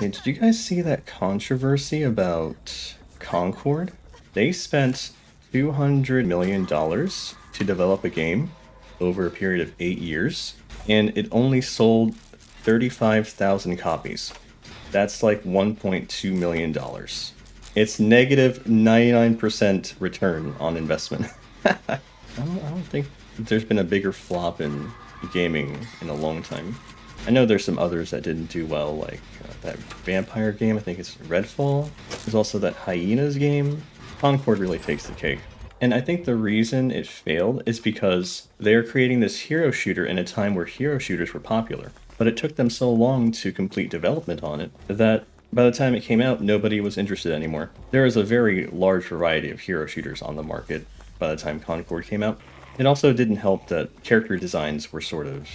Hey, did you guys see that controversy about Concord? They spent $200 million to develop a game over a period of 8 years, and it only sold 35,000 copies. That's like $1.2 million. It's negative 99% return on investment. I don't think there's been a bigger flop in gaming in a long time. I know there's some others that didn't do well, like that vampire game, I think it's Redfall. There's also that Hyenas game. Concord really takes the cake. And I think the reason it failed is because they're creating this hero shooter in a time where hero shooters were popular. But it took them so long to complete development on it that by the time it came out, nobody was interested anymore. There is a very large variety of hero shooters on the market by the time Concord came out. It also didn't help that character designs were sort of...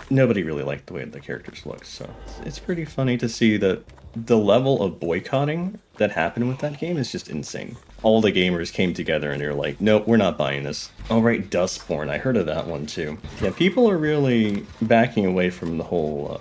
Nobody really liked the way the characters looked, so it's pretty funny to see that the level of boycotting that happened with that game is just insane. All the gamers came together and they're like, nope, we're not buying this. Oh right, Dustborn, I heard of that one too. Yeah, people are really backing away from the whole,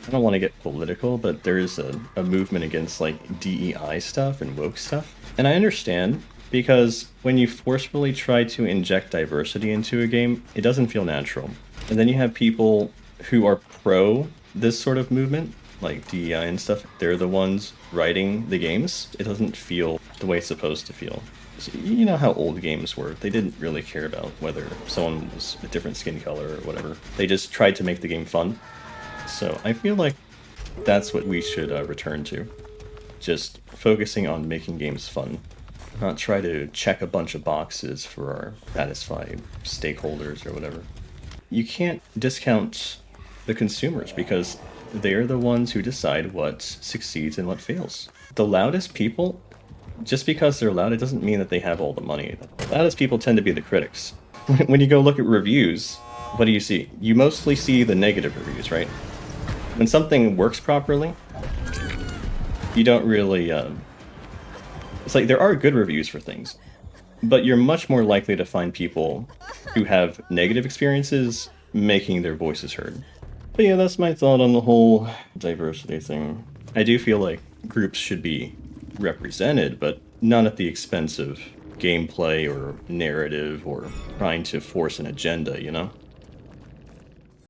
I don't want to get political, but there is a movement against like DEI stuff and woke stuff. And I understand, because when you forcefully try to inject diversity into a game, it doesn't feel natural. And then you have people who are pro this sort of movement, like DEI and stuff, they're the ones writing the games. It doesn't feel the way it's supposed to feel. So, you know how old games were. They didn't really care about whether someone was a different skin color or whatever. They just tried to make the game fun. So I feel like that's what we should return to. Just focusing on making games fun. Not try to check a bunch of boxes for our satisfied stakeholders or whatever. You can't discount the consumers because they're the ones who decide what succeeds and what fails. The loudest people, just because they're loud, it doesn't mean that they have all the money. The loudest people tend to be the critics. When you go look at reviews, what do you see? You mostly see the negative reviews, right? When something works properly, you don't really... It's like there are good reviews for things, but you're much more likely to find people who have negative experiences making their voices heard. But yeah, that's my thought on the whole diversity thing. I do feel like groups should be represented, but not at the expense of gameplay or narrative or trying to force an agenda, you know?